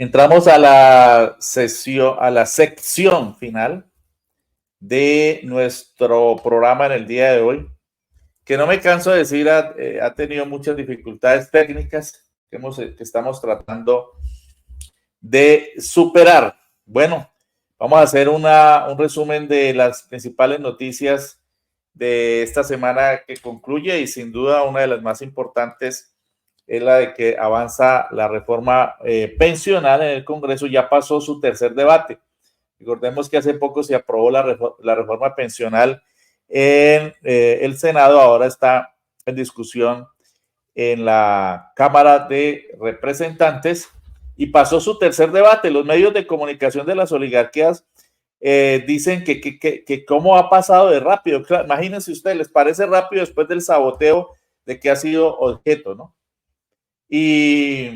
Entramos a la sesión, a la sección final de nuestro programa en el día de hoy, que no me canso de decir, ha tenido muchas dificultades técnicas que estamos tratando de superar. Bueno, vamos a hacer un resumen de las principales noticias de esta semana que concluye, y sin duda una de las más importantes es la de que avanza la reforma pensional en el Congreso. Ya pasó su tercer debate. Recordemos que hace poco se aprobó la reforma pensional en el Senado, ahora está en discusión en la Cámara de Representantes y pasó su tercer debate. Los medios de comunicación de las oligarquías dicen que cómo ha pasado de rápido. Claro, imagínense ustedes, les parece rápido después del saboteo de que ha sido objeto, ¿no? Y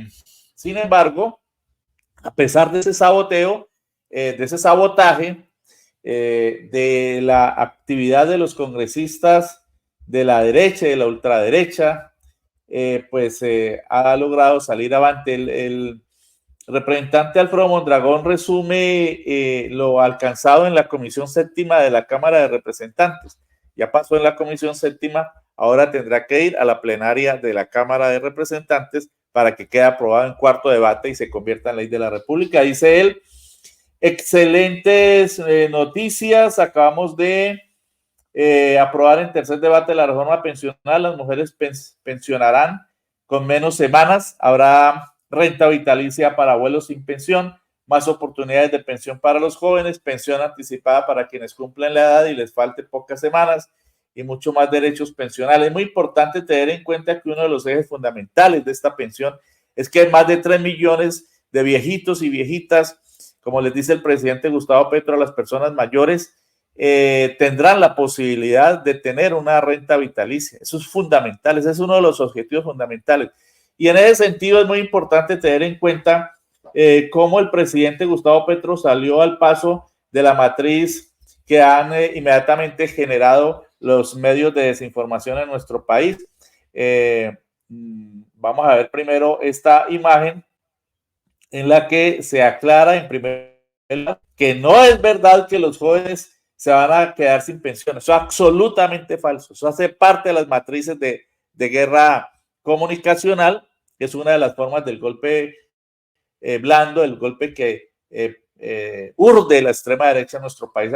sin embargo, a pesar de ese saboteo, de ese sabotaje, de la actividad de los congresistas de la derecha y de la ultraderecha, pues ha logrado salir avante. El representante Alfredo Mondragón resume lo alcanzado en la Comisión Séptima de la Cámara de Representantes. Ya pasó en la Comisión Séptima, ahora tendrá que ir a la plenaria de la Cámara de Representantes para que quede aprobado en cuarto debate y se convierta en ley de la República. Dice él, excelentes noticias, acabamos de aprobar en tercer debate la reforma pensional, las mujeres pensionarán con menos semanas, habrá renta vitalicia para abuelos sin pensión, más oportunidades de pensión para los jóvenes, pensión anticipada para quienes cumplen la edad y les falte pocas semanas, y mucho más derechos pensionales. Es muy importante tener en cuenta que uno de los ejes fundamentales de esta pensión es que hay más de 3 millones de viejitos y viejitas, como les dice el presidente Gustavo Petro, a las personas mayores, tendrán la posibilidad de tener una renta vitalicia. Eso es fundamental, ese es uno de los objetivos fundamentales. Y en ese sentido es muy importante tener en cuenta cómo el presidente Gustavo Petro salió al paso de la matriz que han inmediatamente generado los medios de desinformación en nuestro país. Vamos a ver primero esta imagen en la que se aclara en primer lugar que no es verdad que los jóvenes se van a quedar sin pensión. Eso es absolutamente falso. Eso hace parte de las matrices de guerra comunicacional, que es una de las formas del golpe blando, el golpe que urde la extrema derecha en nuestro país,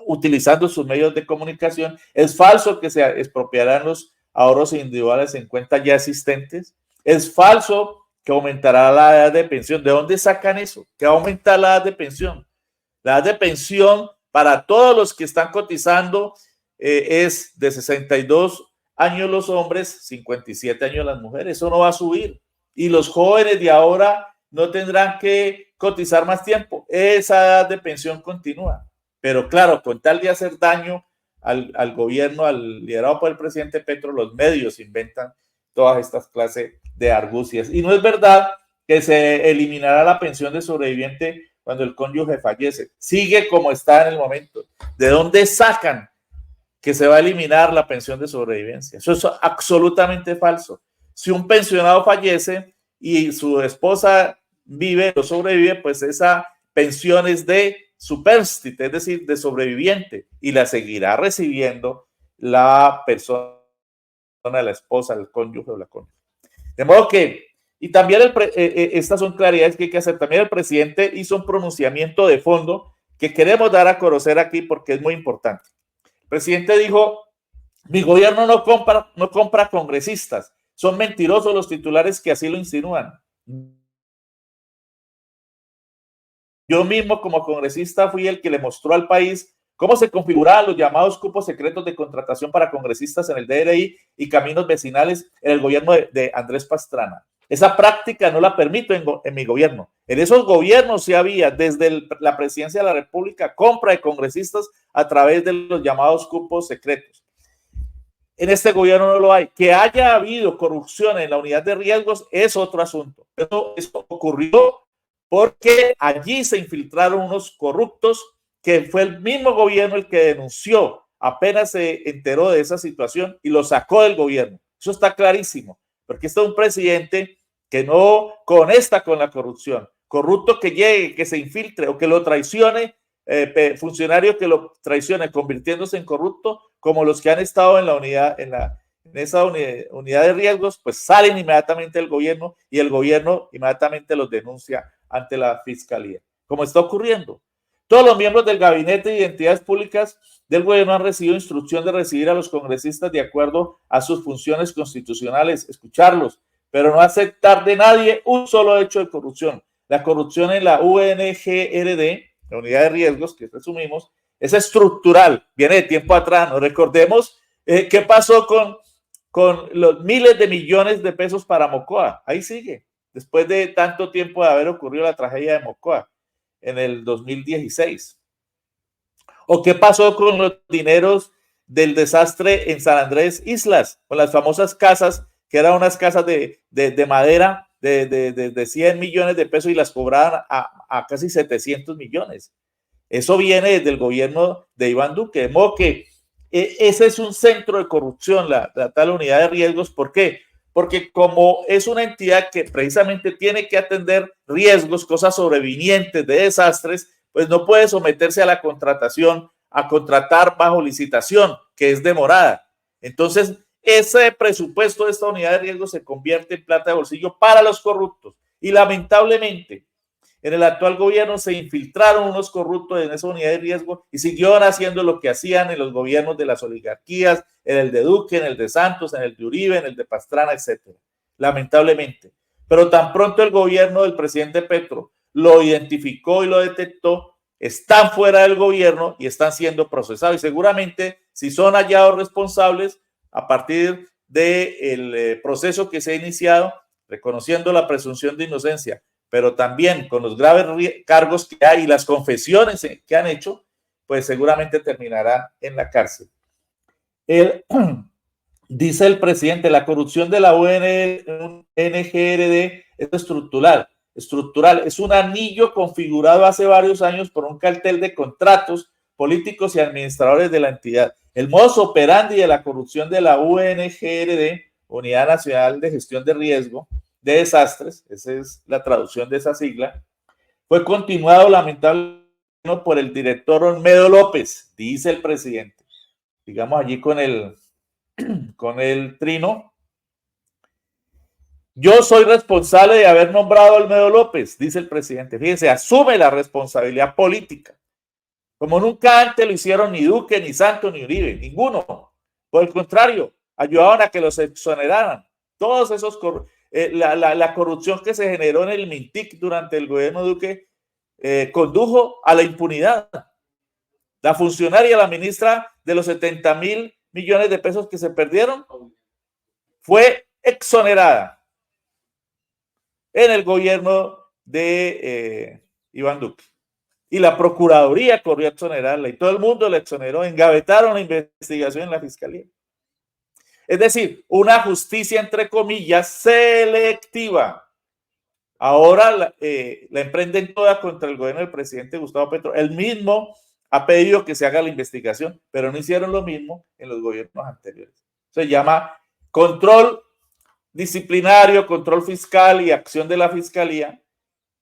utilizando sus medios de comunicación. Es falso que se expropiarán los ahorros individuales en cuentas ya existentes. Es falso que aumentará la edad de pensión. ¿De dónde sacan eso? ¿Que aumenta la edad de pensión? La edad de pensión para todos los que están cotizando es de 62 años los hombres, 57 años las mujeres. Eso no va a subir. Y los jóvenes de ahora no tendrán que cotizar más tiempo. Esa edad de pensión continúa. Pero claro, con tal de hacer daño al gobierno, al liderado por el presidente Petro, los medios inventan todas estas clases de argucias. Y no es verdad que se eliminará la pensión de sobreviviente cuando el cónyuge fallece. Sigue como está en el momento. ¿De dónde sacan que se va a eliminar la pensión de sobrevivencia? Eso es absolutamente falso. Si un pensionado fallece y su esposa vive o sobrevive, pues esa pensión es de supérstite, es decir, de sobreviviente, y la seguirá recibiendo la persona, la esposa, el cónyuge o la cónyuge. De modo que, y también estas son claridades que hay que hacer. También el presidente hizo un pronunciamiento de fondo que queremos dar a conocer aquí porque es muy importante. El presidente dijo, mi gobierno no compra congresistas, son mentirosos los titulares que así lo insinúan. Yo mismo como congresista fui el que le mostró al país cómo se configuraban los llamados cupos secretos de contratación para congresistas en el DRI y caminos vecinales en el gobierno de Andrés Pastrana. Esa práctica no la permito en mi gobierno. En esos gobiernos sí había, desde la presidencia de la República, compra de congresistas a través de los llamados cupos secretos. En este gobierno no lo hay. Que haya habido corrupción en la unidad de riesgos es otro asunto. Eso ocurrió porque allí se infiltraron unos corruptos que fue el mismo gobierno el que denunció apenas se enteró de esa situación y lo sacó del gobierno. Eso está clarísimo, porque este es un presidente que no conecta con la corrupción, corrupto que llegue, que se infiltre o que lo traicione, funcionario que lo traicione convirtiéndose en corrupto, como los que han estado en la unidad, en esa unidad de riesgos, pues salen inmediatamente del gobierno y el gobierno inmediatamente los denuncia ante la fiscalía, como está ocurriendo. Todos los miembros del gabinete y entidades públicas del gobierno han recibido instrucción de recibir a los congresistas de acuerdo a sus funciones constitucionales, escucharlos, pero no aceptar de nadie un solo hecho de corrupción. La corrupción en la UNGRD, la unidad de riesgos que resumimos, es estructural, viene de tiempo atrás. Nos recordemos qué pasó con los miles de millones de pesos para Mocoa. Ahí sigue, después de tanto tiempo de haber ocurrido la tragedia de Mocoa en el 2016. ¿O qué pasó con los dineros del desastre en San Andrés Islas, con las famosas casas, que eran unas casas de madera de 100 millones de pesos y las cobraban a casi 700 millones? Eso viene desde el gobierno de Iván Duque, de modo que ese es un centro de corrupción, la tal unidad de riesgos. ¿Por qué? Porque como es una entidad que precisamente tiene que atender riesgos, cosas sobrevinientes de desastres, pues no puede someterse a la contratación, a contratar bajo licitación, que es demorada. Entonces, ese presupuesto de esta unidad de riesgo se convierte en plata de bolsillo para los corruptos. Y lamentablemente, en el actual gobierno se infiltraron unos corruptos en esa unidad de riesgo y siguieron haciendo lo que hacían en los gobiernos de las oligarquías, en el de Duque, en el de Santos, en el de Uribe, en el de Pastrana, etcétera. Lamentablemente. Pero tan pronto el gobierno del presidente Petro lo identificó y lo detectó, están fuera del gobierno y están siendo procesados. Y seguramente, si son hallados responsables, a partir del proceso que se ha iniciado, reconociendo la presunción de inocencia, pero también con los graves cargos que hay y las confesiones que han hecho, pues seguramente terminarán en la cárcel. Dice el presidente, la corrupción de la UNGRD es estructural, es un anillo configurado hace varios años por un cartel de contratos políticos y administradores de la entidad. El modus operandi de la corrupción de la UNGRD, Unidad Nacional de Gestión de Riesgo de Desastres, esa es la traducción de esa sigla, fue continuado lamentablemente por el director Olmedo López, dice el presidente. Digamos allí con el trino. Yo soy responsable de haber nombrado a Olmedo López, dice el presidente. Fíjense, asume la responsabilidad política, como nunca antes lo hicieron ni Duque, ni Santos, ni Uribe, ninguno. Por el contrario, ayudaban a que los exoneraran. Todos esos la corrupción que se generó en el Mintic durante el gobierno de Duque condujo a la impunidad. La funcionaria, la ministra de los 70.000 millones de pesos que se perdieron, fue exonerada en el gobierno de Iván Duque. Y la Procuraduría corrió a exonerarla y todo el mundo la exoneró, engavetaron la investigación en la Fiscalía. Es decir, una justicia, entre comillas, selectiva. Ahora la emprenden toda contra el gobierno del presidente Gustavo Petro. Él mismo ha pedido que se haga la investigación, pero no hicieron lo mismo en los gobiernos anteriores. Se llama control disciplinario, control fiscal y acción de la Fiscalía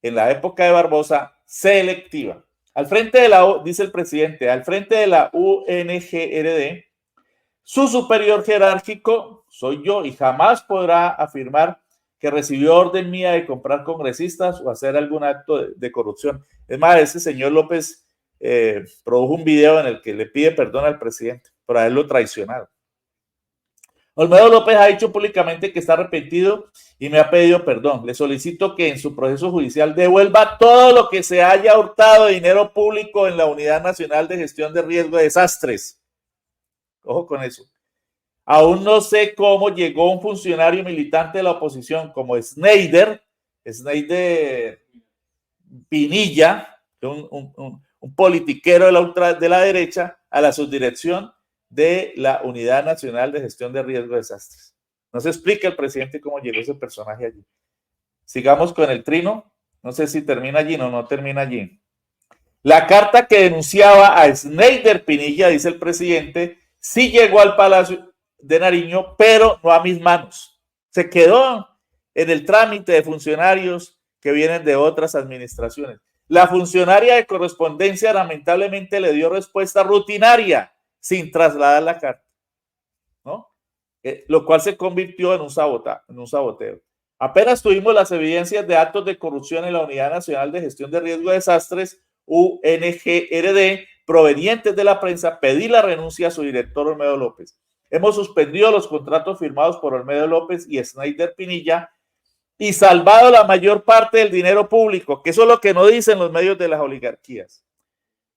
en la época de Barbosa, selectiva. Al frente de dice el presidente, al frente de la UNGRD, su superior jerárquico soy yo y jamás podrá afirmar que recibió orden mía de comprar congresistas o hacer algún acto de corrupción. Es más, ese señor López produjo un video en el que le pide perdón al presidente por haberlo traicionado. Olmedo López ha dicho públicamente que está arrepentido y me ha pedido perdón. Le solicito que en su proceso judicial devuelva todo lo que se haya hurtado de dinero público en la Unidad Nacional de Gestión de Riesgo de Desastres. Ojo con eso. Aún no sé cómo llegó un funcionario militante de la oposición como Schneider Pinilla, un politiquero de la derecha, a la subdirección de la Unidad Nacional de Gestión de Riesgo de Desastres. No se explica el presidente cómo llegó ese personaje allí. Sigamos con el trino. No sé si termina allí o no termina allí. La carta que denunciaba a Schneider Pinilla, dice el presidente, sí llegó al Palacio de Nariño, pero no a mis manos. Se quedó en el trámite de funcionarios que vienen de otras administraciones. La funcionaria de correspondencia lamentablemente le dio respuesta rutinaria sin trasladar la carta, ¿no? Lo cual se convirtió en un saboteo. Apenas tuvimos las evidencias de actos de corrupción en la Unidad Nacional de Gestión de Riesgo de Desastres, UNGRD, provenientes de la prensa, pedí la renuncia a su director Olmedo López. Hemos suspendido los contratos firmados por Olmedo López y Snyder Pinilla y salvado la mayor parte del dinero público, que eso es lo que no dicen los medios de las oligarquías.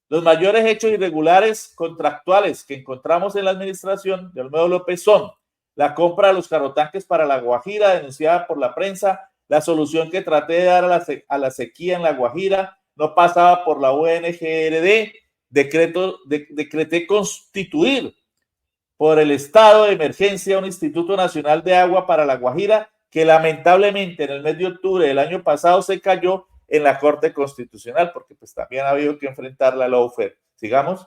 Los mayores hechos irregulares contractuales que encontramos en la administración de Olmedo López son la compra de los carrotanques para La Guajira, denunciada por la prensa, la solución que traté de dar a la sequía en La Guajira no pasaba por la UNGRD, decreté constituir por el estado de emergencia un Instituto Nacional de Agua para La Guajira, que lamentablemente en el mes de octubre del año pasado se cayó en la Corte Constitucional, porque pues también ha habido que enfrentar la lawfare. Sigamos.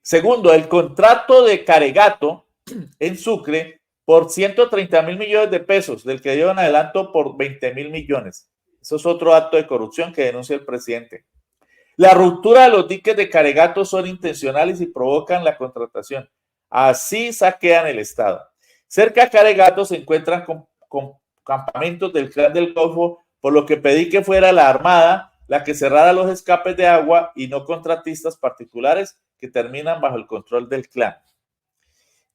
Segundo, el contrato de Caregato en Sucre por 130.000 millones de pesos, del que dieron adelanto por 20.000 millones. Eso es otro acto de corrupción que denuncia el presidente. La ruptura de los diques de Caregato son intencionales y provocan la contratación. Así saquean el Estado. Cerca de Caregato se encuentran con campamentos del Clan del Golfo, por lo que pedí que fuera la Armada la que cerrara los escapes de agua y no contratistas particulares que terminan bajo el control del clan.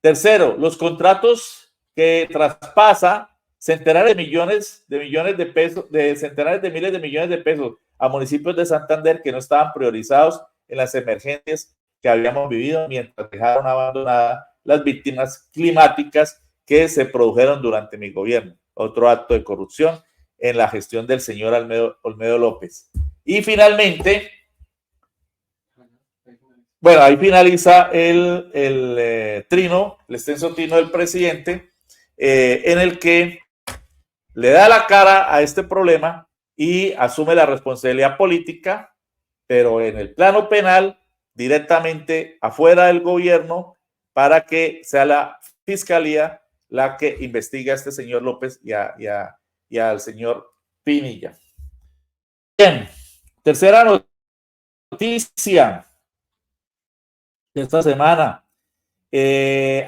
Tercero, los contratos que traspasa centenares de millones de pesos, de centenares de miles de millones de pesos a municipios de Santander que no estaban priorizados en las emergencias que habíamos vivido mientras dejaron abandonadas las víctimas climáticas que se produjeron durante mi gobierno. Otro acto de corrupción en la gestión del señor Olmedo López. Y finalmente, bueno, ahí finaliza el trino, el extenso trino del presidente, en el que le da la cara a este problema y asume la responsabilidad política, pero en el plano penal, directamente afuera del gobierno, para que sea la fiscalía la que investigue a este señor López y al señor Pinilla. Bien, tercera noticia de esta semana.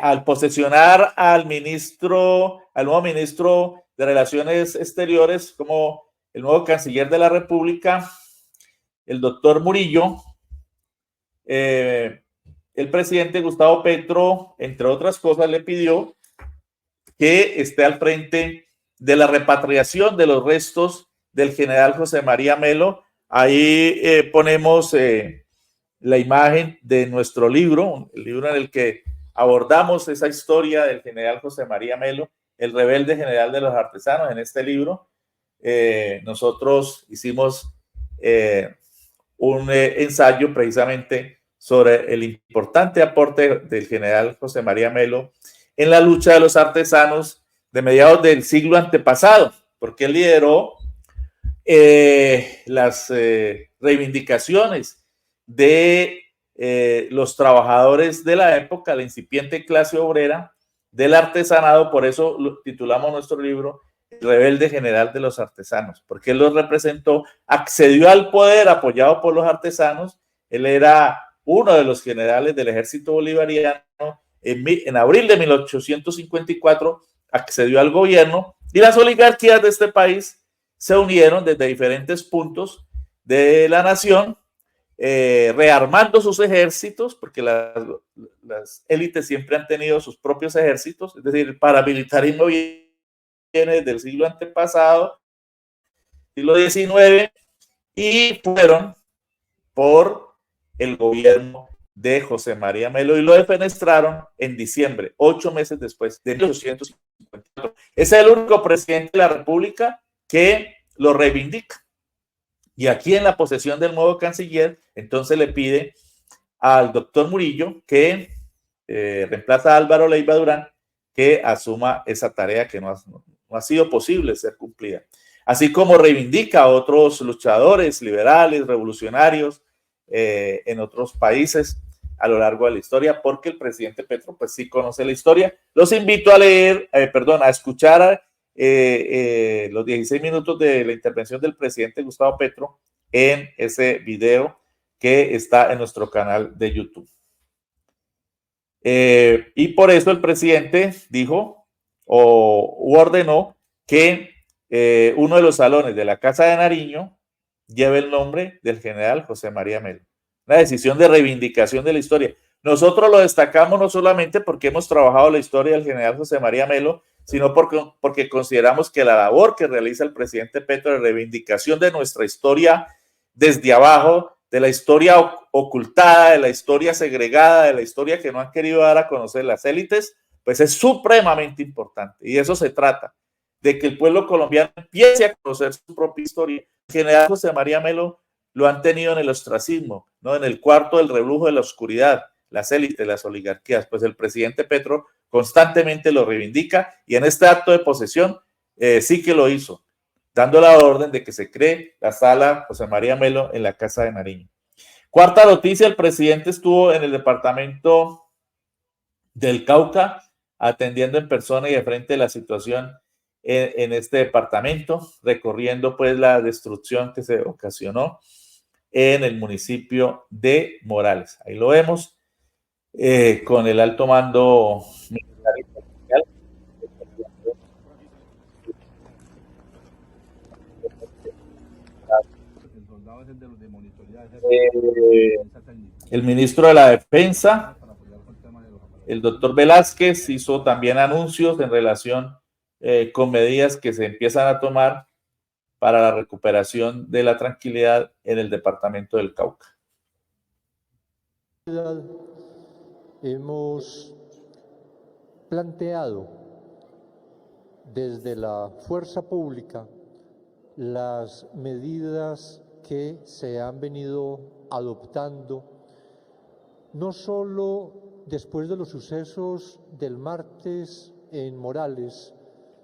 Al posesionar al nuevo ministro de Relaciones Exteriores como el nuevo canciller de la República, el doctor Murillo, el presidente Gustavo Petro, entre otras cosas, le pidió que esté al frente de la repatriación de los restos del general José María Melo. Ahí ponemos la imagen de nuestro libro, el libro en el que abordamos esa historia del general José María Melo, el rebelde general de los artesanos. En este libro nosotros hicimos un ensayo precisamente sobre el importante aporte del general José María Melo en la lucha de los artesanos de mediados del siglo antepasado, porque él lideró las reivindicaciones de los trabajadores de la época, la incipiente clase obrera del artesanado. Por eso titulamos nuestro libro El rebelde general de los artesanos, porque él los representó, accedió al poder apoyado por los artesanos. Él era uno de los generales del ejército bolivariano. En abril de 1854 accedió al gobierno y las oligarquías de este país se unieron desde diferentes puntos de la nación, rearmando sus ejércitos, porque las élites siempre han tenido sus propios ejércitos, es decir, el paramilitarismo viene desde el siglo antepasado, siglo XIX, y fueron por el gobierno de José María Melo y lo defenestraron en diciembre, 8 meses después de 1854. Es el único presidente de la República que lo reivindica. Y aquí en la posesión del nuevo canciller, entonces le pide al doctor Murillo, que reemplaza a Álvaro Leiva Durán, que asuma esa tarea que no ha sido posible ser cumplida. Así como reivindica a otros luchadores liberales, revolucionarios, en otros países a lo largo de la historia, porque el presidente Petro pues sí conoce la historia. Los invito a leer, a escuchar los 16 minutos de la intervención del presidente Gustavo Petro en ese video que está en nuestro canal de YouTube. Y por eso el presidente dijo o ordenó que uno de los salones de la Casa de Nariño lleve el nombre del general José María Melo. Una decisión de reivindicación de la historia. Nosotros lo destacamos no solamente porque hemos trabajado la historia del general José María Melo, sino porque consideramos que la labor que realiza el presidente Petro de reivindicación de nuestra historia desde abajo, de la historia ocultada, de la historia segregada, de la historia que no han querido dar a conocer las élites, pues es supremamente importante. Y de eso se trata, de que el pueblo colombiano empiece a conocer su propia historia. El general José María Melo lo han tenido en el ostracismo, ¿no? En el cuarto del rebrujo de la oscuridad, las élites, las oligarquías. Pues el presidente Petro constantemente lo reivindica y en este acto de posesión sí que lo hizo, dando la orden de que se cree la sala José María Melo en la Casa de Nariño. Cuarta noticia, el presidente estuvo en el departamento del Cauca atendiendo en persona y de frente la situación en este departamento, recorriendo pues la destrucción que se ocasionó en el municipio de Morales. Ahí lo vemos con el alto mando militar y policial. El ministro de la Defensa, el doctor Velázquez, hizo también anuncios en relación con medidas que se empiezan a tomar para la recuperación de la tranquilidad en el departamento del Cauca. Hemos planteado desde la fuerza pública las medidas que se han venido adoptando, no solo después de los sucesos del martes en Morales,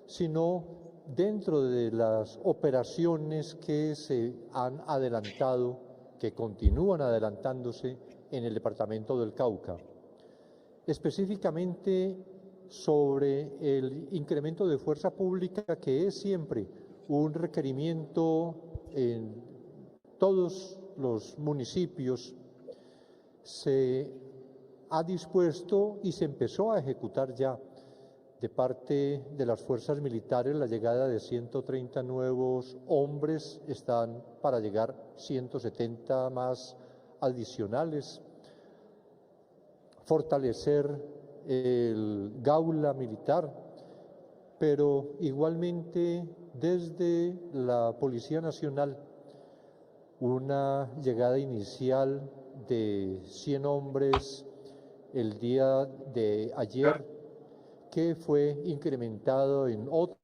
sino dentro de las operaciones que se han adelantado, que continúan adelantándose en el departamento del Cauca. Específicamente sobre el incremento de fuerza pública, que es siempre un requerimiento en todos los municipios, se ha dispuesto y se empezó a ejecutar ya de parte de las fuerzas militares la llegada de 130 nuevos hombres, están para llegar 170 más adicionales, fortalecer el Gaula militar, pero igualmente desde la Policía Nacional una llegada inicial de 100 hombres el día de ayer, que fue incrementado en otro.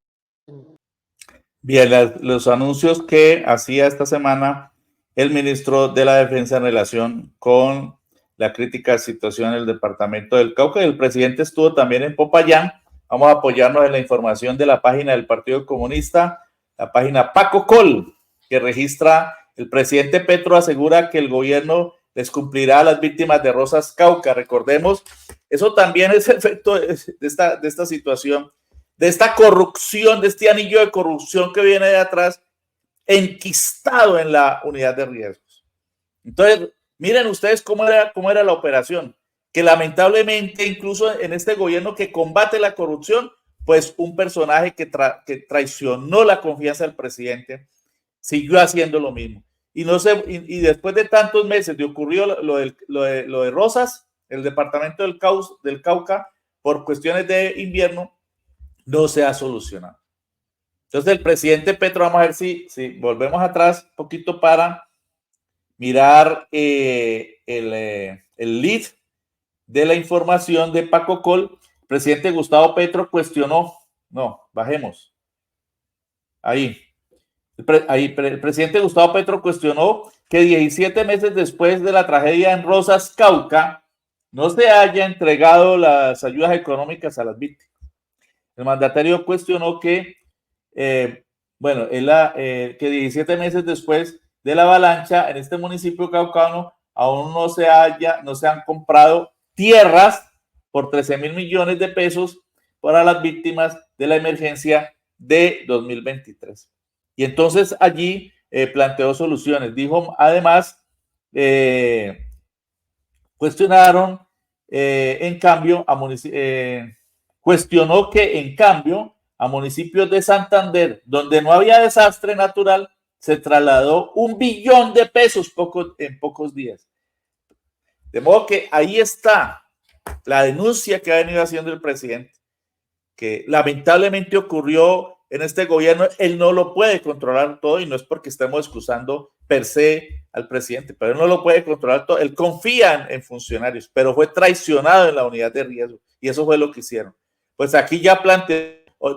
Bien, los anuncios que hacía esta semana el ministro de la Defensa en relación con la crítica situación en el departamento del Cauca, y el presidente estuvo también en Popayán. Vamos a apoyarnos en la información de la página del Partido Comunista, la página Paco Col, que registra: el presidente Petro asegura que el gobierno les cumplirá a las víctimas de Rosas Cauca. Recordemos, eso también es efecto de esta situación, de esta corrupción, de este anillo de corrupción que viene de atrás, enquistado en la unidad de riesgos. Entonces, miren ustedes cómo era la operación, que lamentablemente incluso en este gobierno que combate la corrupción, pues un personaje que traicionó la confianza del presidente siguió haciendo lo mismo. Y no sé, y después de tantos meses de ocurrió lo de Rosas, el departamento del Cauca, por cuestiones de invierno, no se ha solucionado. Entonces el presidente Petro, vamos a ver si volvemos atrás un poquito para mirar el lead de la información de Paco Col. El presidente Gustavo Petro cuestionó, bajemos. Ahí. El presidente Gustavo Petro cuestionó que 17 meses después de la tragedia en Rosas Cauca no se haya entregado las ayudas económicas a las víctimas. El mandatario cuestionó que, que 17 meses después de la avalancha en este municipio caucano aún no se han comprado tierras por 13.000 millones de pesos para las víctimas de la emergencia de 2023. Y entonces allí planteó soluciones. Dijo, además, cuestionaron, en cambio, cuestionó que, en cambio, a municipios de Santander, donde no había desastre natural, se trasladó 1 billón de pesos en pocos días. De modo que ahí está la denuncia que ha venido haciendo el presidente, que lamentablemente ocurrió en este gobierno. Él no lo puede controlar todo, y no es porque estemos excusando per se al presidente, pero él no lo puede controlar todo. Él confía en funcionarios, pero fue traicionado en la unidad de riesgo, y eso fue lo que hicieron. Pues aquí ya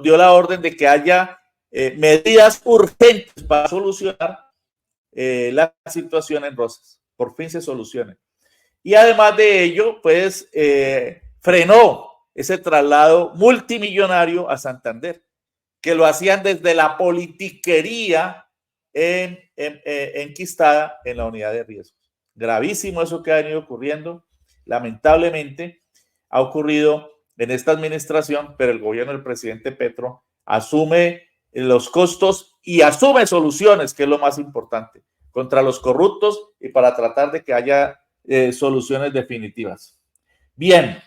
dio la orden de que haya medidas urgentes para solucionar la situación en Rosas. Por fin se solucione. Y además de ello, pues frenó ese traslado multimillonario a Santander, que lo hacían desde la politiquería enquistada en la unidad de riesgos. Gravísimo eso que ha venido ocurriendo. Lamentablemente ha ocurrido en esta administración, pero el gobierno del presidente Petro asume los costos y asume soluciones, que es lo más importante, contra los corruptos y para tratar de que haya soluciones definitivas. Bien,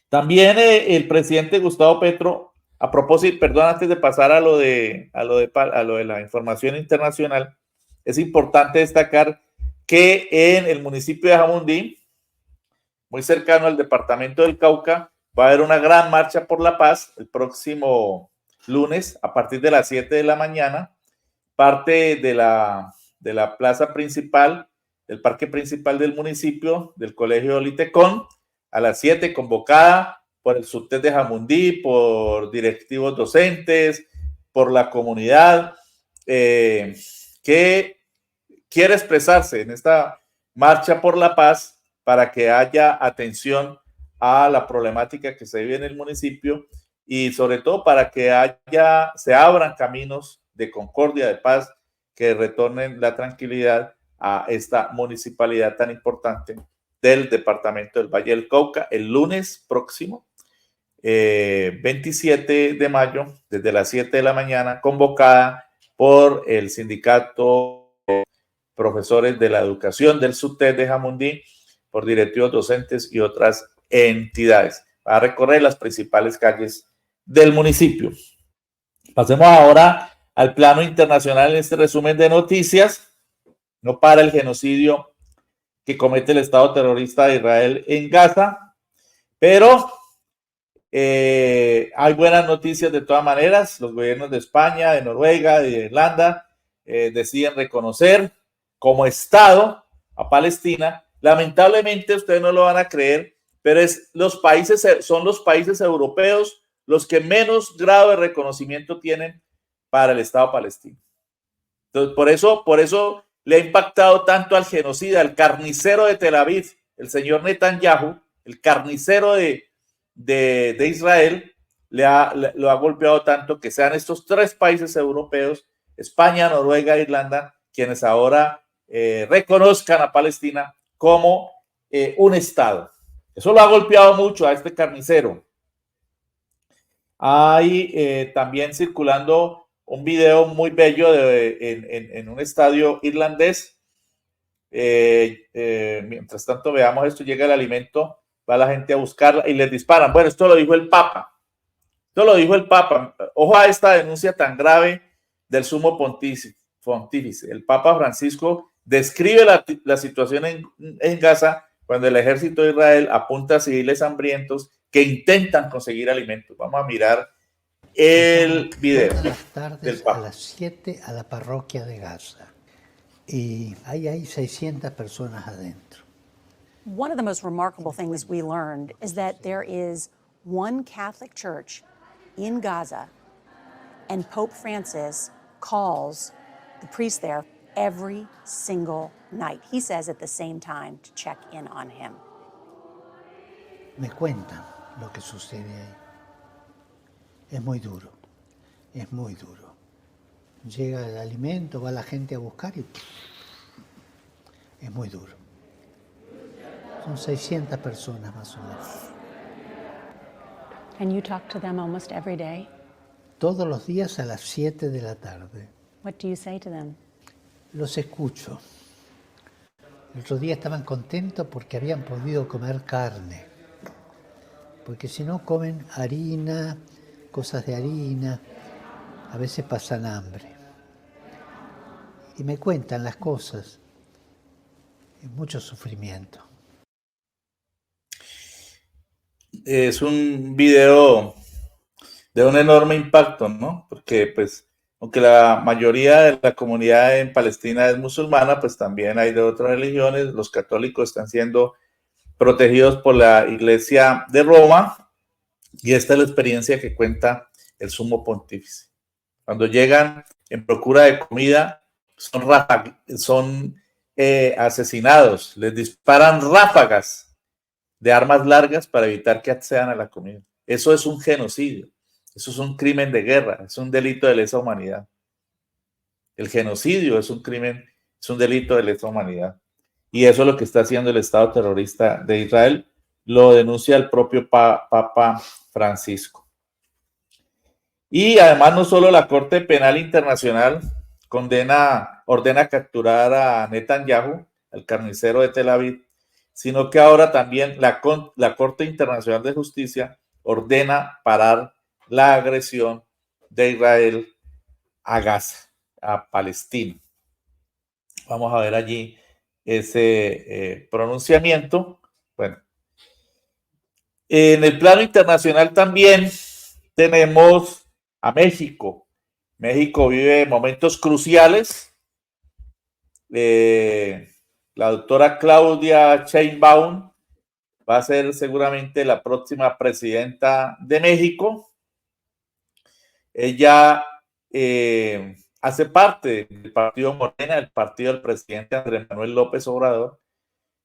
también el presidente Gustavo Petro, a propósito, perdón, antes de pasar a lo de la información internacional, es importante destacar que en el municipio de Jamundí, muy cercano al departamento del Cauca, va a haber una gran marcha por la paz el próximo lunes a partir de las 7 de la mañana, parte de la plaza principal, del parque principal del municipio, del colegio Litecón, a las 7, convocada por el subtet de Jamundí, por directivos docentes, por la comunidad que quiere expresarse en esta marcha por la paz para que haya atención a la problemática que se vive en el municipio y sobre todo para que se abran caminos de concordia, de paz, que retornen la tranquilidad a esta municipalidad tan importante del departamento del Valle del Cauca el lunes próximo, 27 de mayo, desde las 7 de la mañana, convocada por el sindicato de profesores de la educación del SUTEP de Jamundí, por directivos docentes y otras entidades. Va a recorrer las principales calles del municipio. Pasemos ahora al plano internacional en este resumen de noticias. No para el genocidio que comete el Estado terrorista de Israel en Gaza, pero hay buenas noticias de todas maneras. Los gobiernos de España, de Noruega, de Irlanda deciden reconocer como Estado a Palestina. Lamentablemente ustedes no lo van a creer, pero son los países europeos los que menos grado de reconocimiento tienen para el Estado palestino. Entonces, por eso le ha impactado tanto al genocida, al carnicero de Tel Aviv, el señor Netanyahu, el carnicero de Israel, lo ha golpeado tanto que sean estos 3 países europeos, España, Noruega e Irlanda, quienes ahora reconozcan a Palestina como un Estado. Eso lo ha golpeado mucho a este carnicero. Hay también circulando un video muy bello en un estadio irlandés. Mientras tanto veamos esto, llega el alimento, va la gente a buscarla y les disparan. Bueno, esto lo dijo el Papa. Ojo a esta denuncia tan grave del sumo pontífice. El Papa Francisco describe la situación en Gaza cuando el ejército de Israel apunta a civiles hambrientos que intentan conseguir alimentos. Vamos a mirar el video. Todas las tardes a las 7 a la parroquia de Gaza. Y ahí hay 600 personas adentro. One of the most remarkable things we learned is that there is one Catholic church in Gaza, and Pope Francis calls the priest there every single night. He says at the same time to check in on him. Me cuentan lo que sucede ahí. Es muy duro, es muy duro. Llega el alimento, va la gente a buscar y es muy duro. Son 600 personas más o menos. And you talk to them almost every day? todos los días a las 7 de la tarde. What do you say to them? Los escucho. El otro día estaban contentos porque habían podido comer carne. Porque si no comen harina, cosas de harina, a veces pasan hambre. Y me cuentan las cosas. Es mucho sufrimiento. Es un video de un enorme impacto, ¿no? Porque, pues, aunque la mayoría de la comunidad en Palestina es musulmana, pues también hay de otras religiones. Los católicos están siendo protegidos por la Iglesia de Roma, y esta es la experiencia que cuenta el sumo pontífice. Cuando llegan en procura de comida, son asesinados, les disparan ráfagas de armas largas para evitar que accedan a la comida. Eso es un genocidio, eso es un crimen de guerra, es un delito de lesa humanidad. El genocidio es un crimen, es un delito de lesa humanidad. Y eso es lo que está haciendo el Estado terrorista de Israel. Lo denuncia el propio Papa Francisco. Y además no solo la Corte Penal Internacional ordena capturar a Netanyahu, el carnicero de Tel Aviv, sino que ahora también la Corte Internacional de Justicia ordena parar la agresión de Israel a Gaza, a Palestina. Vamos a ver allí ese pronunciamiento. Bueno, en el plano internacional también tenemos a México. México vive momentos cruciales. La doctora Claudia Sheinbaum va a ser seguramente la próxima presidenta de México. Ella hace parte del partido Morena, el partido del presidente Andrés Manuel López Obrador,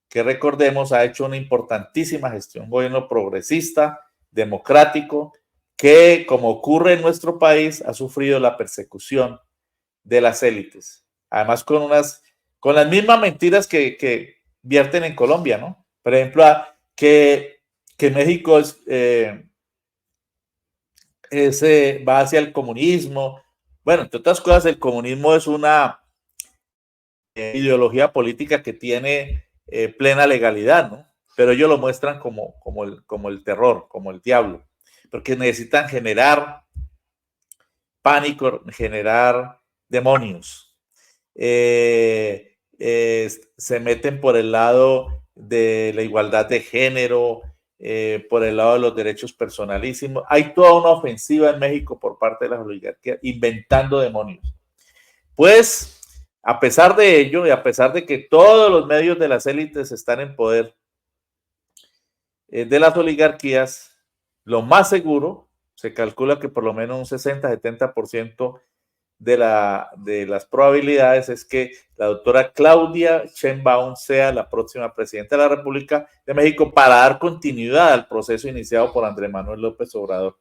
que recordemos ha hecho una importantísima gestión, un gobierno progresista, democrático, que, como ocurre en nuestro país, ha sufrido la persecución de las élites. Además, con las mismas mentiras que vierten en Colombia, ¿no? Por ejemplo, que México va hacia el comunismo. Bueno, entre otras cosas, el comunismo es una ideología política que tiene plena legalidad, ¿no? Pero ellos lo muestran como el terror, como el diablo, porque necesitan generar pánico, generar demonios. Se meten por el lado de la igualdad de género, por el lado de los derechos personalísimos. Hay toda una ofensiva en México por parte de las oligarquías, inventando demonios. Pues, a pesar de ello, y a pesar de que todos los medios de las élites están en poder de las oligarquías, lo más seguro, se calcula que por lo menos un 60-70% de las probabilidades es que la doctora Claudia Sheinbaum sea la próxima presidenta de la República de México para dar continuidad al proceso iniciado por Andrés Manuel López Obrador.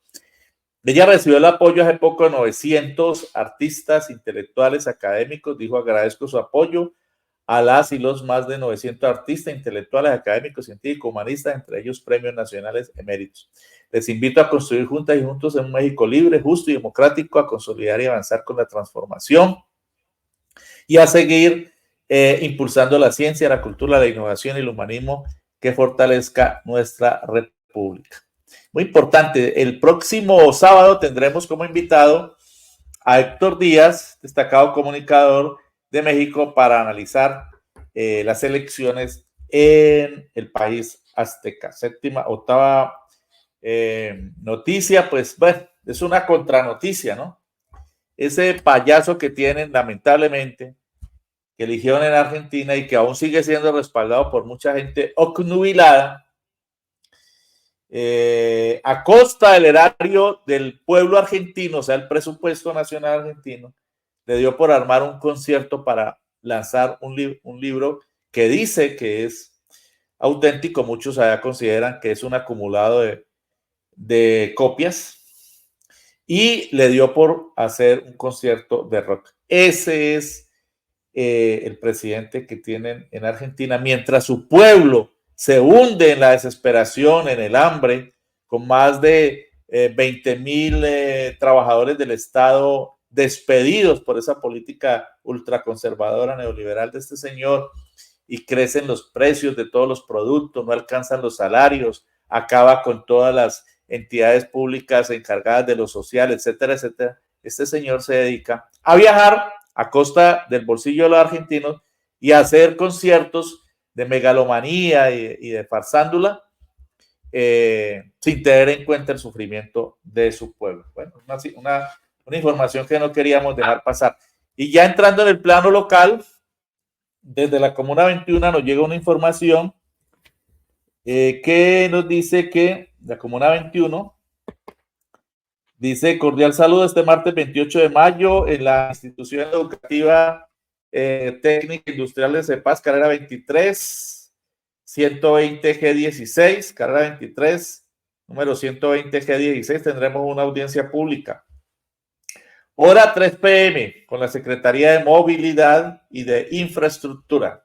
Ella recibió el apoyo hace poco de 900 artistas, intelectuales, académicos. Dijo: agradezco su apoyo a las y los más de 900 artistas, intelectuales, académicos, científicos, humanistas, entre ellos premios nacionales eméritos. Les invito a construir juntas y juntos en un México libre, justo y democrático, a consolidar y avanzar con la transformación y a seguir impulsando la ciencia, la cultura, la innovación y el humanismo que fortalezca nuestra república. Muy importante, el próximo sábado tendremos como invitado a Héctor Díaz, destacado comunicador de México, para analizar las elecciones en el país azteca. Octava noticia, pues bueno, es una contranoticia, ¿no? Ese payaso que tienen, lamentablemente, que eligieron en Argentina y que aún sigue siendo respaldado por mucha gente obnubilada, a costa del erario del pueblo argentino, o sea, el presupuesto nacional argentino, le dio por armar un concierto para lanzar un libro que dice que es auténtico. Muchos allá consideran que es un acumulado de copias, y le dio por hacer un concierto de rock. Ese es el presidente que tienen en Argentina, mientras su pueblo se hunde en la desesperación, en el hambre, con más de 20.000 trabajadores del Estado despedidos por esa política ultraconservadora neoliberal de este señor, y crecen los precios de todos los productos, no alcanzan los salarios, acaba con todas las entidades públicas encargadas de lo social, etcétera, etcétera. Este señor se dedica a viajar a costa del bolsillo de los argentinos y a hacer conciertos de megalomanía y de farsándula, sin tener en cuenta el sufrimiento de su pueblo. Bueno, una información que no queríamos dejar pasar. Y ya entrando en el plano local, desde la Comuna 21 nos llega una información que nos dice que la Comuna 21 dice: cordial saludo este martes 28 de mayo en la institución educativa técnica industrial de CEPAS, carrera 23, 120G16, carrera 23, número 120G16, tendremos una audiencia pública. Hora 3 p.m. con la Secretaría de Movilidad y de Infraestructura.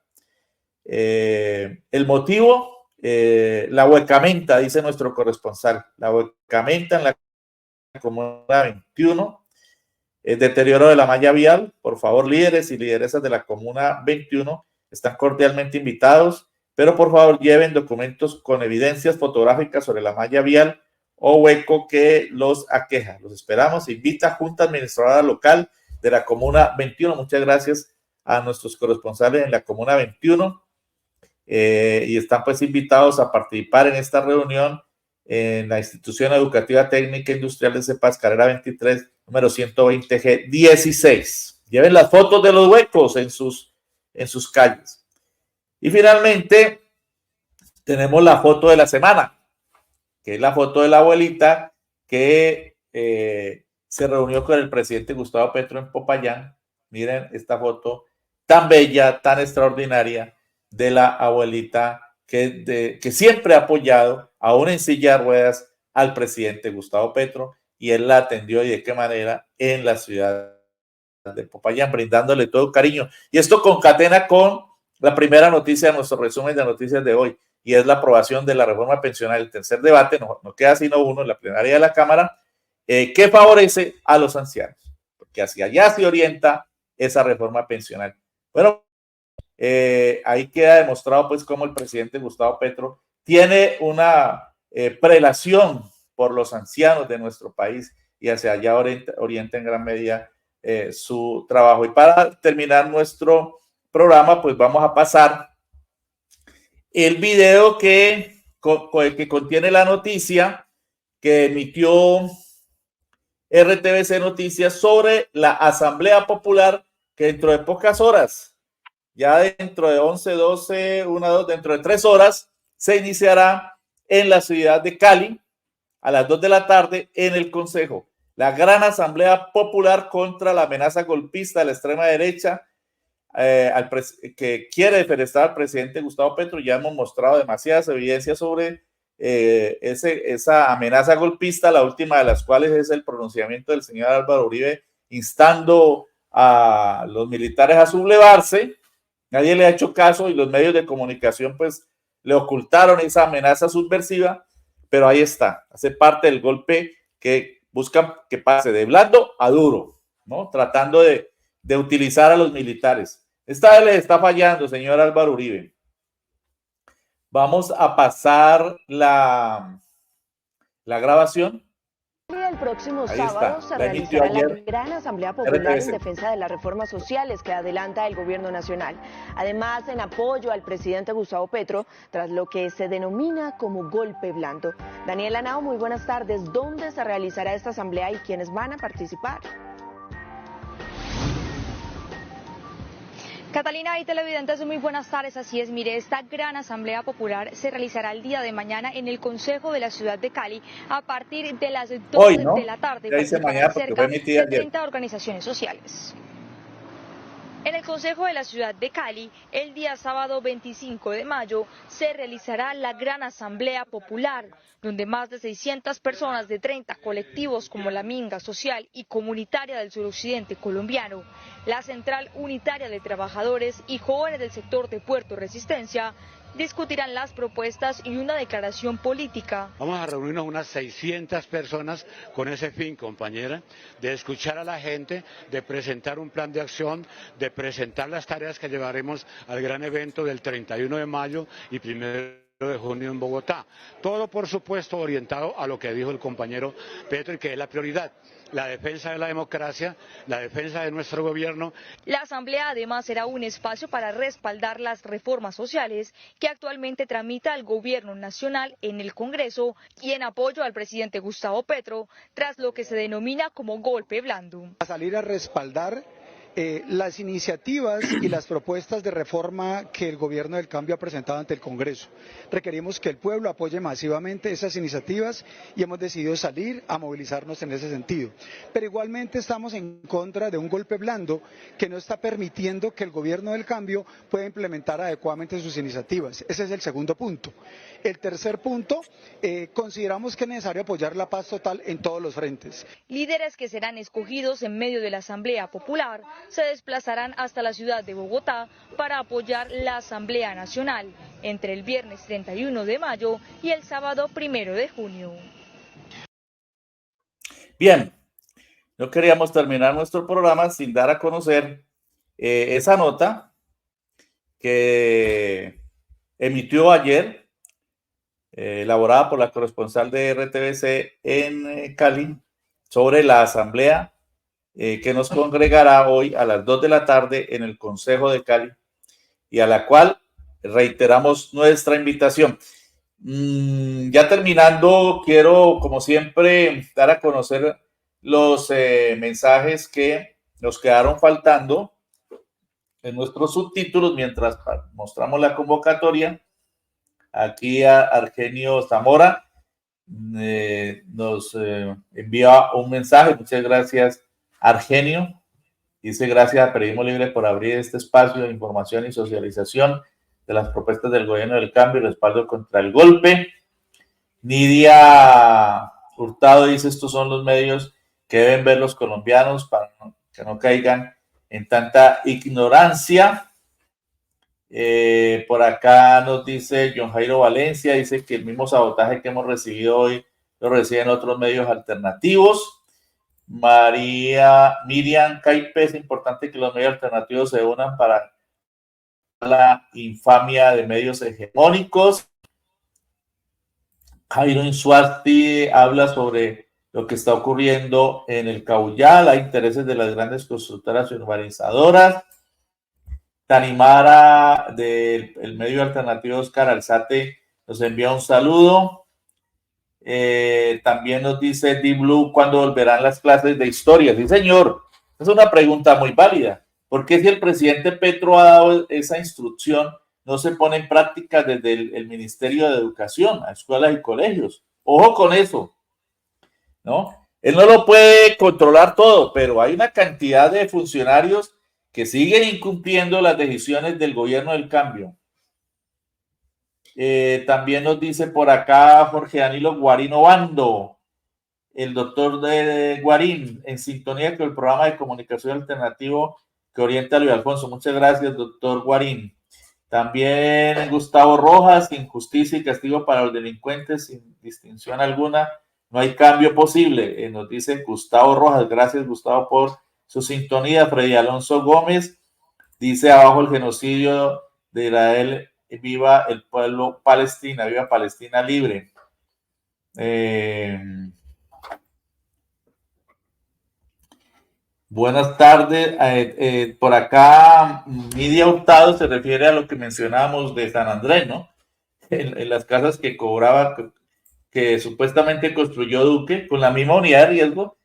El motivo, la huecamenta, dice nuestro corresponsal, la huecamenta en la Comuna 21, el deterioro de la malla vial. Por favor, líderes y lideresas de la Comuna 21 están cordialmente invitados, pero por favor lleven documentos con evidencias fotográficas sobre la malla vial o hueco que los aqueja. Los esperamos. Invita Junta Administradora Local de la Comuna 21. Muchas gracias a nuestros corresponsales en la Comuna 21, y están pues invitados a participar en esta reunión en la institución educativa técnica industrial de CEPAS, carrera 23, número 120G16. Lleven las fotos de los huecos en sus calles. Y finalmente tenemos la foto de la semana, que es la foto de la abuelita que se reunió con el presidente Gustavo Petro en Popayán. Miren esta foto tan bella, tan extraordinaria de la abuelita que siempre ha apoyado, aún en silla de ruedas, al presidente Gustavo Petro, y él la atendió, y de qué manera, en la ciudad de Popayán, brindándole todo cariño. Y esto concatena con la primera noticia de nuestro resumen de noticias de hoy, y es la aprobación de la reforma pensional. El tercer debate, no queda sino uno, en la plenaria de la Cámara, que favorece a los ancianos, porque hacia allá se orienta esa reforma pensional. Bueno, ahí queda demostrado pues cómo el presidente Gustavo Petro tiene una prelación por los ancianos de nuestro país, y hacia allá orienta en gran medida su trabajo. Y para terminar nuestro programa, pues vamos a pasar el video que contiene la noticia que emitió RTBC Noticias sobre la Asamblea Popular, que dentro de pocas horas, ya dentro de 11, 12, 1, 2, dentro de 3 horas, se iniciará en la ciudad de Cali a las 2 de la tarde en el Consejo. La gran Asamblea Popular contra la amenaza golpista de la extrema derecha, que quiere defenestrar al presidente Gustavo Petro. Ya hemos mostrado demasiadas evidencias sobre esa amenaza golpista, la última de las cuales es el pronunciamiento del señor Álvaro Uribe instando a los militares a sublevarse. Nadie le ha hecho caso y los medios de comunicación pues le ocultaron esa amenaza subversiva, pero ahí está, hace parte del golpe que buscan que pase de blando a duro, ¿no? Tratando de utilizar a los militares. Esta vez le está fallando, señor Álvaro Uribe. Vamos a pasar la grabación. El próximo sábado se realizará la gran Asamblea Popular en defensa de las reformas sociales que adelanta el gobierno nacional. Además, en apoyo al presidente Gustavo Petro, tras lo que se denomina como golpe blando. Daniela Henao, muy buenas tardes. ¿Dónde se realizará esta asamblea y quiénes van a participar? Catalina y televidentes, muy buenas tardes. Así es, mire, esta gran Asamblea Popular se realizará el día de mañana en el Consejo de la ciudad de Cali a partir de las 2 de la tarde. Participarán cerca de 30 organizaciones sociales. En el Consejo de la ciudad de Cali, el día sábado 25 de mayo, se realizará la gran Asamblea Popular, donde más de 600 personas de 30 colectivos como la Minga Social y Comunitaria del Suroccidente colombiano, la Central Unitaria de Trabajadores y jóvenes del sector de Puerto Resistencia discutirán las propuestas y una declaración política. Vamos a reunirnos unas 600 personas con ese fin, compañera, de escuchar a la gente, de presentar un plan de acción, de presentar las tareas que llevaremos al gran evento del 31 de mayo y 1 de junio en Bogotá. Todo, por supuesto, orientado a lo que dijo el compañero Petro y que es la prioridad: la defensa de la democracia, la defensa de nuestro gobierno. La Asamblea además será un espacio para respaldar las reformas sociales que actualmente tramita el gobierno nacional en el Congreso y en apoyo al presidente Gustavo Petro, tras lo que se denomina como golpe blando. A salir a respaldar las iniciativas y las propuestas de reforma que el Gobierno del Cambio ha presentado ante el Congreso. Requerimos que el pueblo apoye masivamente esas iniciativas y hemos decidido salir a movilizarnos en ese sentido. Pero igualmente estamos en contra de un golpe blando que no está permitiendo que el Gobierno del Cambio pueda implementar adecuadamente sus iniciativas. Ese es el segundo punto. El tercer punto, consideramos que es necesario apoyar la paz total en todos los frentes. Líderes que serán escogidos en medio de la Asamblea Popular se desplazarán hasta la ciudad de Bogotá para apoyar la Asamblea Nacional entre el viernes 31 de mayo y el sábado 1 de junio. Bien, no queríamos terminar nuestro programa sin dar a conocer esa nota que emitió ayer, elaborada por la corresponsal de RTBC en Cali, sobre la asamblea que nos congregará hoy a las 2 de la tarde en el Consejo de Cali y a la cual reiteramos nuestra invitación. Ya terminando, quiero, como siempre, dar a conocer los mensajes que nos quedaron faltando en nuestros subtítulos mientras mostramos la convocatoria. Aquí a Argenio Zamora nos envía un mensaje. Muchas gracias, Argenio. Dice: gracias a Periodismo Libre por abrir este espacio de información y socialización de las propuestas del gobierno del cambio y respaldo contra el golpe. Nidia Hurtado dice: estos son los medios que deben ver los colombianos para que no caigan en tanta ignorancia. Por acá nos dice John Jairo Valencia, dice que el mismo sabotaje que hemos recibido hoy lo reciben otros medios alternativos. Miriam Caipe: es importante que los medios alternativos se unan para la infamia de medios hegemónicos. Jairo Insuasti habla sobre lo que está ocurriendo en el Cauyal, hay intereses de las grandes constructoras y urbanizadoras. Tanimara del medio alternativo Oscar Alzate nos envía un saludo. También nos dice D-Blue: ¿cuándo volverán las clases de historia? Sí, señor, es una pregunta muy válida. ¿Por qué, si el presidente Petro ha dado esa instrucción, no se pone en práctica desde el Ministerio de Educación, a escuelas y colegios? Ojo con eso, ¿no? Él no lo puede controlar todo, pero hay una cantidad de funcionarios que siguen incumpliendo las decisiones del gobierno del cambio. También nos dice por acá Jorge Danilo Guarín Obando, el doctor de Guarín, en sintonía con el programa de comunicación alternativo que orienta a Luis Alfonso. Muchas gracias, doctor Guarín. También Gustavo Rojas: injusticia y castigo para los delincuentes sin distinción alguna, no hay cambio posible. Nos dice Gustavo Rojas. Gracias, Gustavo, por su sintonía. Freddy Alonso Gómez dice: abajo el genocidio de Israel, viva el pueblo Palestina, viva Palestina libre. Buenas tardes. Por acá Nidia Hurtado se refiere a lo que mencionábamos de San Andrés, ¿no? En las casas que cobraba, que supuestamente construyó Duque con la misma unidad de riesgo,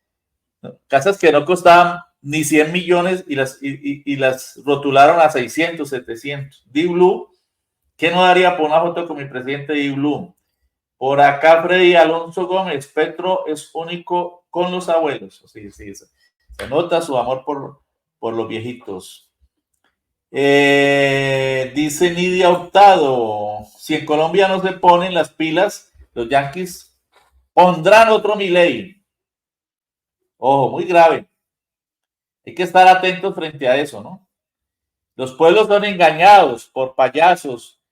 ¿no? Casas que no costaban ni 100 millones y las rotularon a 600, 700. D-Blue: ¿qué no daría por una foto con mi presidente D-Blue? Por acá Freddy Alonso Gómez: Petro es único con los abuelos. Sí, se nota su amor por los viejitos. Dice Nidia Hurtado: si en Colombia no se ponen las pilas, los yanquis pondrán otro Milei. Ojo, muy grave. Hay que estar atentos frente a eso, ¿no? Los pueblos son engañados por payasos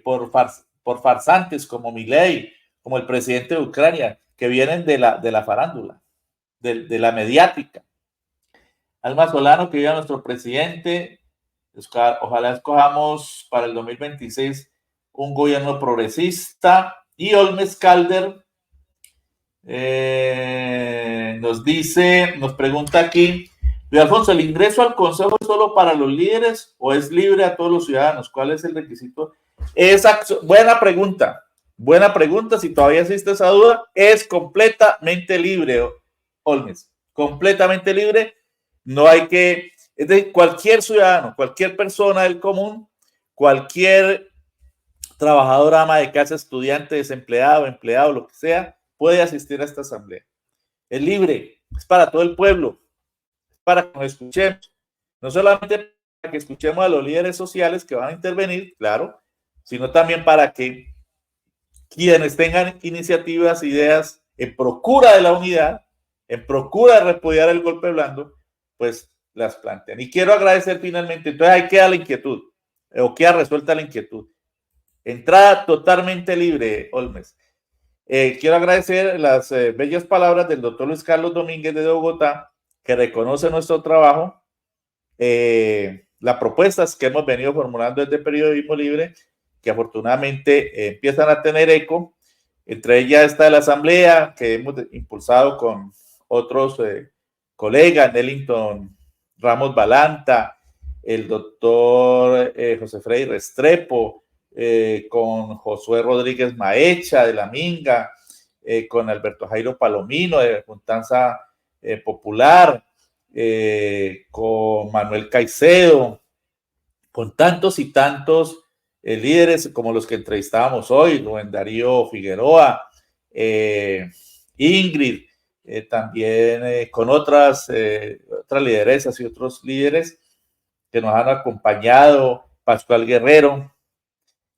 por farsantes como Milei, como el presidente de Ucrania, que vienen de la farándula, de la mediática. Alma Solano, que viva nuestro presidente. Ojalá escojamos para el 2026 un gobierno progresista. Y Olmes Calder nos pregunta aquí, Luis Alfonso, ¿el ingreso al consejo es solo para los líderes o es libre a todos los ciudadanos? ¿Cuál es el requisito? Buena pregunta, si todavía existe esa duda, es completamente libre, Olmes, completamente libre. No hay que, es decir, cualquier ciudadano, cualquier persona del común, cualquier trabajador, ama de casa, estudiante, desempleado, empleado, lo que sea, puede asistir a esta asamblea. Es libre, es para todo el pueblo, es para que nos escuchemos, no solamente para que escuchemos a los líderes sociales que van a intervenir, claro, sino también para que quienes tengan iniciativas, ideas en procura de la unidad, en procura de repudiar el golpe blando, pues las plantean. Y quiero agradecer finalmente, entonces ahí queda la inquietud, o queda resuelta la inquietud. Entrada totalmente libre, Olmes. Quiero agradecer las bellas palabras del doctor Luis Carlos Domínguez de Bogotá, que reconoce nuestro trabajo, las propuestas que hemos venido formulando desde Periodismo Libre, que afortunadamente empiezan a tener eco. Entre ellas está la asamblea que hemos impulsado con otros colegas, Nellington Ramos Balanta, el doctor José Freddy Restrepo, con Josué Rodríguez Maecha de La Minga, con Alberto Jairo Palomino de Juntanza Popular, con Manuel Caicedo, con tantos y tantos líderes como los que entrevistábamos hoy, Rubén Darío Figueroa, Ingrid, también con otras lideresas y otros líderes que nos han acompañado, Pascual Guerrero,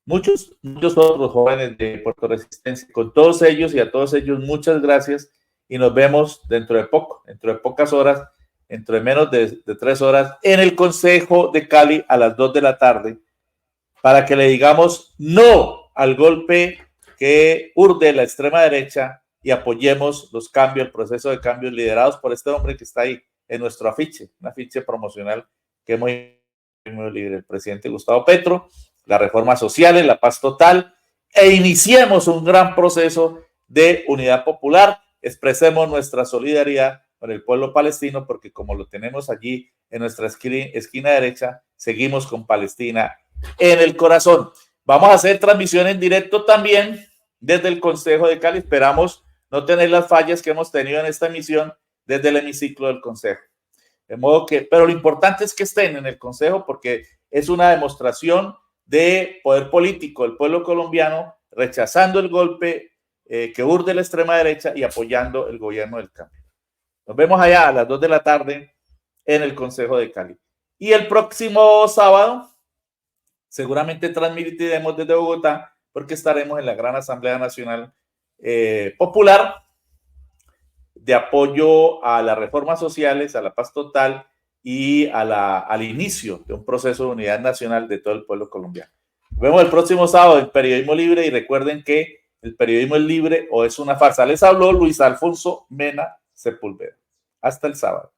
muchos otros jóvenes de Puerto Resistencia. Con todos ellos y a todos ellos, muchas gracias y nos vemos dentro de poco, dentro de pocas horas, dentro de menos de 3 horas, en el Consejo de Cali a las 2 de la tarde, para que le digamos no al golpe que urde la extrema derecha y apoyemos los cambios, el proceso de cambios liderados por este hombre que está ahí en nuestro afiche, un afiche promocional que es muy libre, el presidente Gustavo Petro, las reformas sociales, la paz total, e iniciemos un gran proceso de unidad popular, expresemos nuestra solidaridad con el pueblo palestino, porque como lo tenemos allí en nuestra esquina derecha, seguimos con Palestina en el corazón. Vamos a hacer transmisión en directo también desde el Consejo de Cali. Esperamos no tener las fallas que hemos tenido en esta emisión desde el hemiciclo del Consejo. De modo que, pero lo importante es que estén en el Consejo porque es una demostración de poder político del pueblo colombiano, rechazando el golpe que urde la extrema derecha y apoyando el gobierno del cambio. Nos vemos allá a las 2 de la tarde en el Consejo de Cali. Y el próximo sábado seguramente transmitiremos desde Bogotá porque estaremos en la Gran Asamblea Nacional Popular de apoyo a las reformas sociales, a la paz total y al inicio de un proceso de unidad nacional de todo el pueblo colombiano. Nos vemos el próximo sábado en Periodismo Libre y recuerden que el periodismo es libre o es una farsa. Les habló Luis Alfonso Mena Sepúlveda. Hasta el sábado.